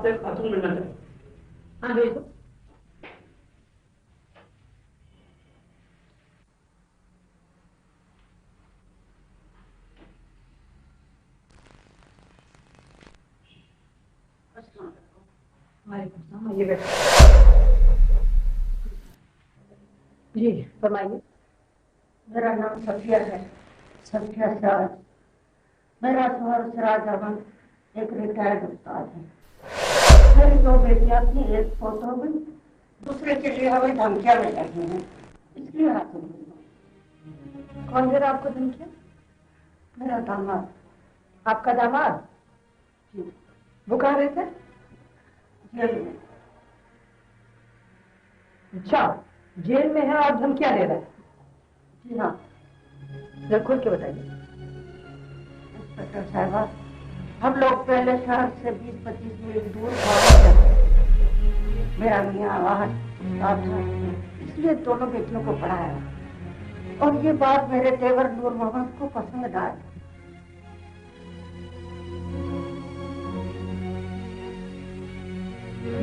आपसे खातून मिलना चाहिए। हाँ भेज दो। ये बैठो। जी फरमाइए। मेरा नाम सफिया है, सफिया सिराज। मेरा शोहर सिराज अहमद एक रिटायर्ड उस्ताद है। मेरी दो बेटियां थी, एक फोटो हुई, दूसरे के लिए हमें धमकियां मिल रही हैं, इसलिए हाथ में। कौन दे रहा आपको धमकियां? मेरा दामाद। आपका दामाद? जी। वो कहाँ रहता है? जेल में। अच्छा, जेल में है और धमकियां दे रहा है? जी हाँ। जरा खोल के बताइए। इंस्पेक्टर साहबा, हम लोग पहले शहर से 20-25 मील दूर गाँव में, मेरा मियाँ वहाँ था, इसलिए दोनों बेटियों को पढ़ाया और ये बात मेरे तेवर नूर मोहम्मद को पसंद आई।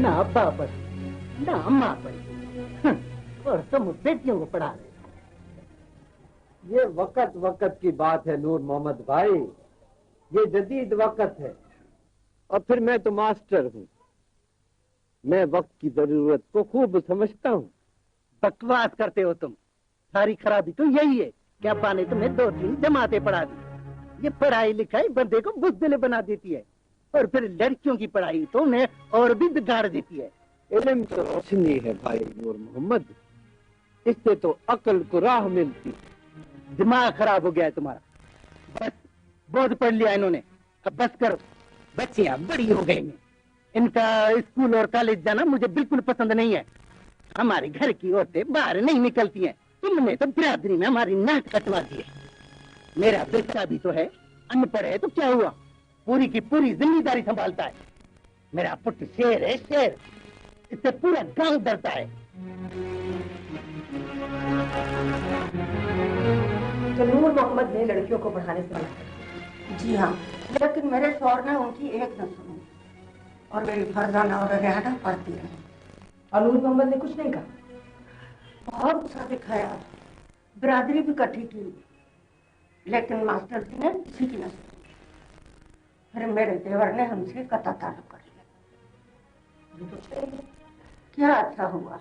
ना बाप ना माँ पर और तुम बेटियों को पढ़ा रहे। ये वक्त की बात है नूर मोहम्मद भाई, ये जदीद वक्त है। और फिर मैं तो मास्टर हूँ, मैं वक्त की जरूरत को खूब समझता हूँ। बकवास करते हो तुम। सारी खराबी तो यही है कि अब्बा ने तुम्हें 2-3 जमातें पढ़ा दी। ये पढ़ाई लिखाई बंदे को बुज़दिल बना देती है और फिर लड़कियों की पढ़ाई तो उन्हें और भी बिगाड़ देती है। इल्म तो रोशनी है भाई नूर मोहम्मद, इससे तो अक्ल को राह मिलती। दिमाग खराब हो गया है तुम्हारा। बस बहुत पढ़ लिया इन्होंने, अब बस करो। बच्चियां बड़ी हो गई हैं, इनका स्कूल और कॉलेज जाना मुझे बिल्कुल पसंद नहीं है। हमारे घर की औरतें बाहर नहीं निकलती हैं। तुमने तो बिरादरी में हमारी नाक कटवा दी है। मेरा बच्चा भी तो है, अनपढ़ है तो क्या हुआ, पूरी की पूरी जिम्मेदारी संभालता है। मेरा पुत्र शेर है, शेर, इससे पूरा गांव डरता है। तो नूर मोहम्मद ने लड़कियों को पढ़ाने से मना कर? जी हाँ, लेकिन मेरे शौहर ने उनकी एक न सुनी और मेरी फरजाना और रेहाना पढ़ती रही। और नूर मोहम्मद ने कुछ नहीं कहा? बहुत गुस्सा दिखाया, बिरादरी भी इकट्ठी की, लेकिन मास्टर जी ने किसी की न सुनी। फिर मेरे देवर ने हमसे कता ताल्लुक कर लिया। क्या अच्छा हुआ,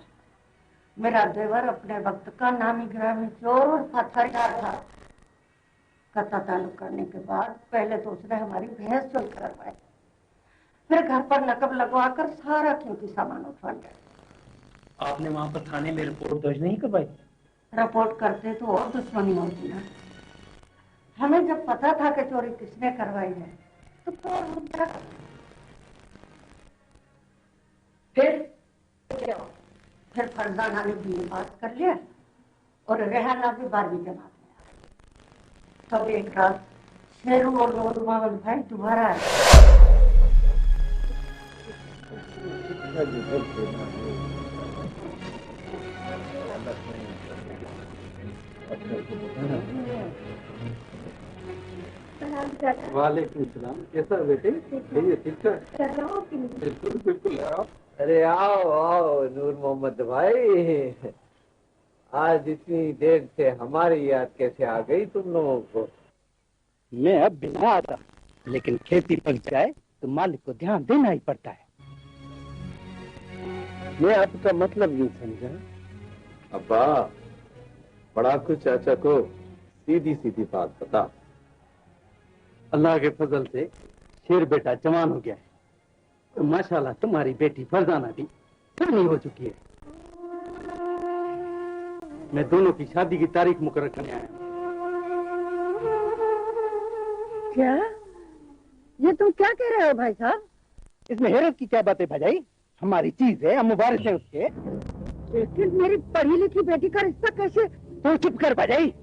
मेरा देवर अपने वक्त का नामी गिरामी चोर और पत्थरदार था। कता ताल्लुक करने के बाद पहले तो उसने हमारी भैंस चोरी करवाई, फिर घर पर नकब लगवाकर सारा कीमती सामान उठवा लिया। आपने वहां पर थाने में रिपोर्ट दर्ज नहीं करवाई? रिपोर्ट करते तो और दुश्मनी होती ना। हमें जब पता था कि चोरी किसने करवाई है तो हम क्या करते? फिर फरजाना ने बीए पास कर लिया और रेहाना भी 12वीं जमात में आ गई। तब एक रात शेरू और नूर मोहम्मद भाई दोबारा आए। वालेकुम सलाम, कैसा बेटे? ठीक ठाक? बिल्कुल बिल्कुल। आओ। अरे आओ आओ नूर मोहम्मद भाई, आज इतनी देर से हमारी याद कैसे आ गई तुम लोगों को? मैं अब बिना आता, लेकिन खेती पक जाए तो मालिक को ध्यान देना ही पड़ता है। मैं आपका मतलब नहीं समझा। अब्बा, पढ़ाकू चाचा को सीधी सीधी बात बता। अल्लाह के फजल से शेर बेटा जवान हो गया है, तो माशाल्लाह तुम्हारी बेटी फरजाना भी पूरी हो चुकी है। मैं दोनों की शादी की तारीख मुकर्रर करने आया हूँ। क्या ये तुम क्या कह रहे हो भाई साहब? इसमें हैरत की क्या बात है भाई? हमारी चीज है, हम मुबारक है उसके। लेकिन मेरी पढ़ी लिखी बेटी का रिश्ता कैसे? तो चुप कर भाई,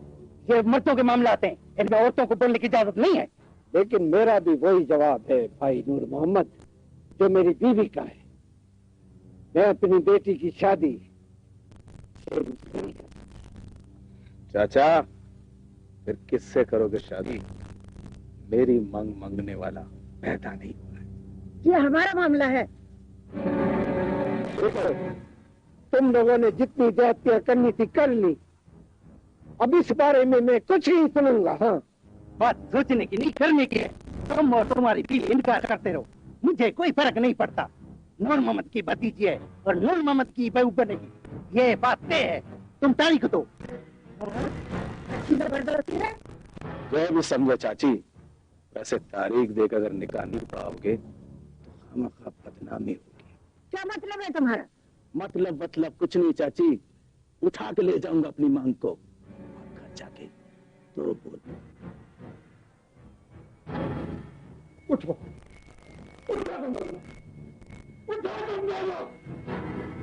ये मर्दों के मामला आते हैं, इनमें औरतों को बोलने की इजाजत नहीं है। लेकिन मेरा भी वही जवाब है भाई नूर मोहम्मद जो मेरी बीवी का है। मैं अपनी बेटी की शादी चाचा फिर किससे करोगे शादी? मेरी मांगने वाला पैदा नहीं हुआ है। ये हमारा मामला है, तुम लोगों ने जितनी ज्यादतियां करनी थी कर ली। अब इस बारे में मैं कुछ नहीं सुनूंगा। हाँ, बात सोचने की नहीं, करने की है। तुम और तुम्हारी बीवी इनकार करते रहो, मुझे कोई फर्क नहीं पड़ता। नूर मोहम्मद की भतीजी है और नूर मोहम्मद की बहू बनेगी, ये बात तय है। तुम तारीख दो। जो भी समझो चाची, वैसे तारीख देकर अगर निकाह नहीं पाओगे तो खामखा बदनामी होगी। क्या मतलब है तुम्हारा? मतलब कुछ नहीं चाची, उठा के ले जाऊंगा अपनी मांग को, घर जाके तो बोल। उठो,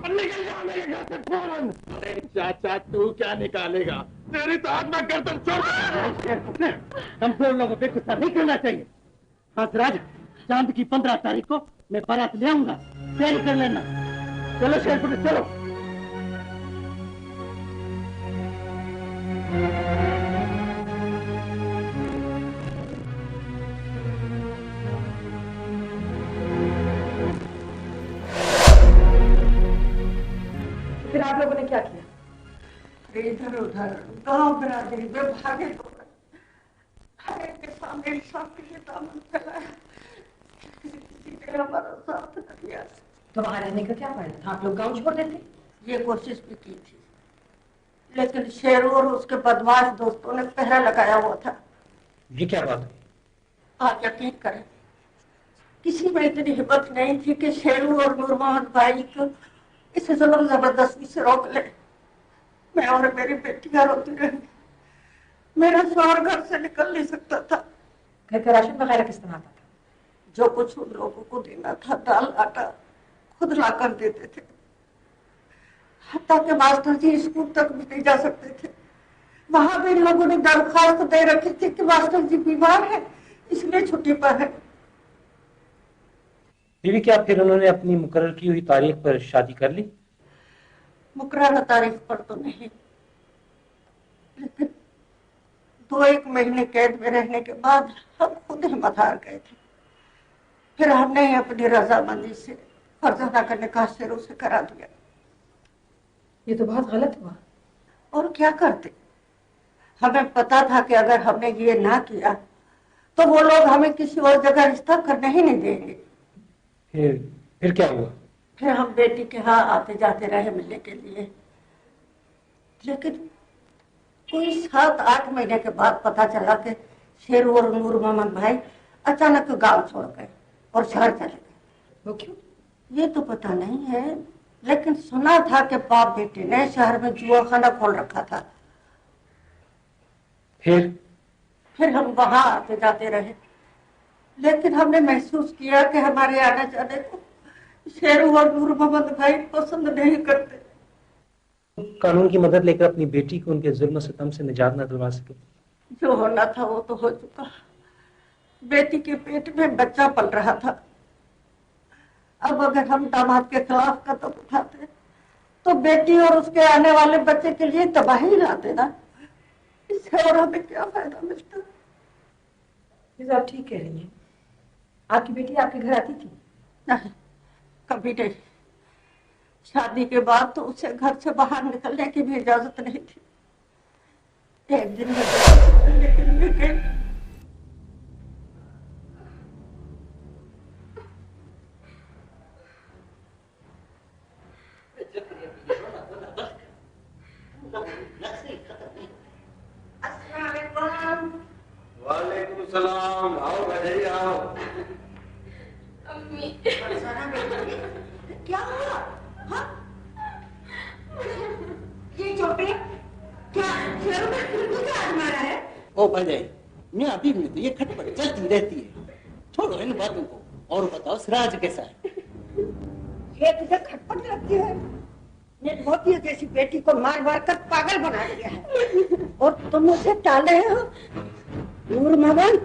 निकल जाओ मेरे घर से फौरन। अरे चाचा तू क्या निकालेगा, तेरी तो आत्मा गर्दन छोड़। कमजोर लोगों पे गुस्सा नहीं करना चाहिए। हाँ सिराज, चांद की 15 तारीख को मैं बारात ले आऊंगा, तैयारी कर लेना। चलो शेरपुर चलो। फिर आप लोगों ने क्या किया? इधर उधर गांव बिरादरी में भागे हर एक के सामने इंसाफ के लिए दामन फैलाया। किसी ने हमारा साथ न दिया। तो वहां रहने का क्या फायदा था? आप लोग गांव छोड़ देते। ये कोशिश भी की थी, लेकिन शेरू और उसके बदमाश दोस्तों ने पहरा लगाया हुआ था। ये क्या बात है? आप यकीन करें, किसी में इतनी हिम्मत नहीं थी कि शेरू और नूर मोहम्मद भाई को इस जुल्म जबरदस्ती से रोक ले। मैं और मेरी बेटियां रोती रही। मेरा शौहर घर से निकल नहीं सकता था। घर का राशन वगैरह किस तरह आता था? जो कुछ उन लोगों को देना था, दाल आटा खुद लाकर देते थे। हत्ता के मास्टर जी स्कूल तक भी नहीं जा सकते थे। वहां भी लोगों ने दरखास्त दे रखी थी कि मास्टर जी बीमार है, इसलिए छुट्टी पर है। बीवी, क्या फिर उन्होंने अपनी मुकर्रर की हुई तारीख पर शादी कर ली? मुकर्रर तारीख पर तो नहीं, लेकिन 2-1 महीने कैद में रहने के बाद हम खुद हिम्मत हार गए थे। फिर हमने अपनी रजामंदी से फर्जाना का निकाह शेरू से करा दिया। ये तो बहुत गलत हुआ। और क्या करते? हमें पता था कि अगर हमने ये ना किया तो वो लोग हमें किसी और जगह रिश्ता करने ही नहीं देंगे। फिर क्या हुआ? फिर हम बेटी के यहाँ आते जाते रहे मिलने के लिए, लेकिन कोई 7-8 महीने के बाद पता चला कि शेरू और नूर मोहम्मद भाई अचानक गांव छोड़ गए और शहर चले गए। वो क्यों? ये तो पता नहीं है, लेकिन सुना था कि बाप बेटे ने शहर में जुआ खाना खोल रखा था। फिर हम वहां आते जाते रहे, लेकिन हमने महसूस किया कि हमारे आने जाने को शेरू और नूर मोहम्मद भाई पसंद नहीं करते। कानून की मदद लेकर अपनी बेटी को उनके जुल्म सितम से निजात न दिलवा सके? जो होना था वो तो हो चुका। बेटी के पेट में बच्चा पल रहा था। अब अगर हम दामाद के खिलाफ कदम उठाते तो बेटी और उसके आने वाले बच्चे के लिए तबाही लाते ना। इससे और हमें क्या फायदा मिलता? ये तो आप ठीक कह रही हैं। आपकी बेटी आपके घर आती थी? नहीं, कभी नहीं। शादी के बाद तो उसे घर से बाहर निकलने की भी इजाजत नहीं थी। एक दिन निकलने के लिए गई। वालेकुम सलाम। आओ भाई आओ। अम्मी, क्या हुआ? हाँ? ये छोटे क्या शेरू ने तुमको क्या आजमाया है? ओ भाई, मैं अभी में तो ये खटपट चलती रहती है, छोड़ो इन बातों को और बताओ सिराज कैसा है? ये तुझे खटपट लगती है? मेरी मोती जैसी बेटी को मार मार कर पागल बना दिया है और तुम उसे टाले हो। नूर मोहम्मद,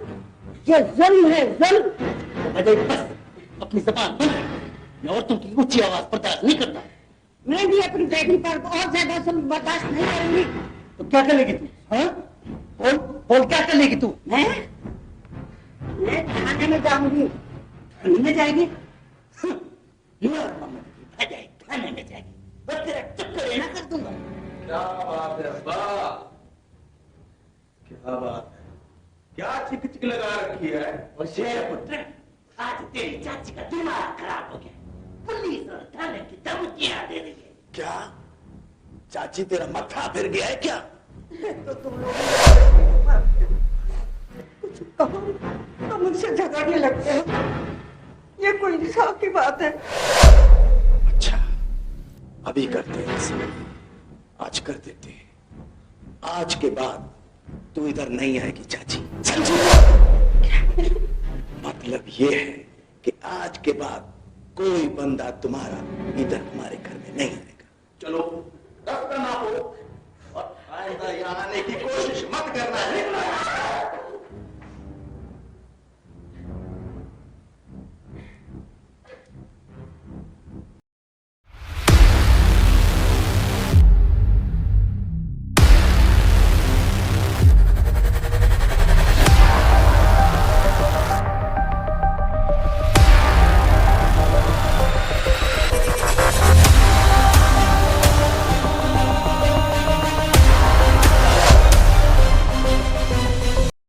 ये जुल्म है, जुल्म। अजय बस अपनी जबान बंद रख। मैं औरतों की ऊंची आवाज बर्दाश्त नहीं करता। मैं भी अपनी बेटी पर और ज्यादा जुल्म बर्दाश्त नहीं करूंगी। तो क्या कर लेगी तू? हाँ, बोल बोल, क्या कर लेगी तू? मैं थाने में जाऊंगी। थाने में जाएगी? नूर मोहम्मद की भजाई थाने में जाएगी, बस तेरा चक्कर लेना कर दूंगा। क्या बात है अब्बा, क्या बात है, क्या चिक चिक लगा रखी है? और शेर पुत्र, आज तेरी चाची का दिमाग खराब हो गया, पुलिस और थाने की धमकियां दे रही है। क्या चाची तेरा मत्था फिर गया है क्या? तो तुम लोग कुछ कहो तो मुझसे झगड़ने लगते हो, ये कोई इंसाफ की बात है? अच्छा, अभी करते हैं ऐसा। आज कर देते हैं। आज के बाद तू इधर नहीं आएगी चाची, समझी? मतलब ये है कि आज के बाद कोई बंदा तुम्हारा इधर हमारे घर में नहीं आएगा। चलो, दफ्तर ना हो और आइंदा यहाँ आने की कोशिश मत करना है।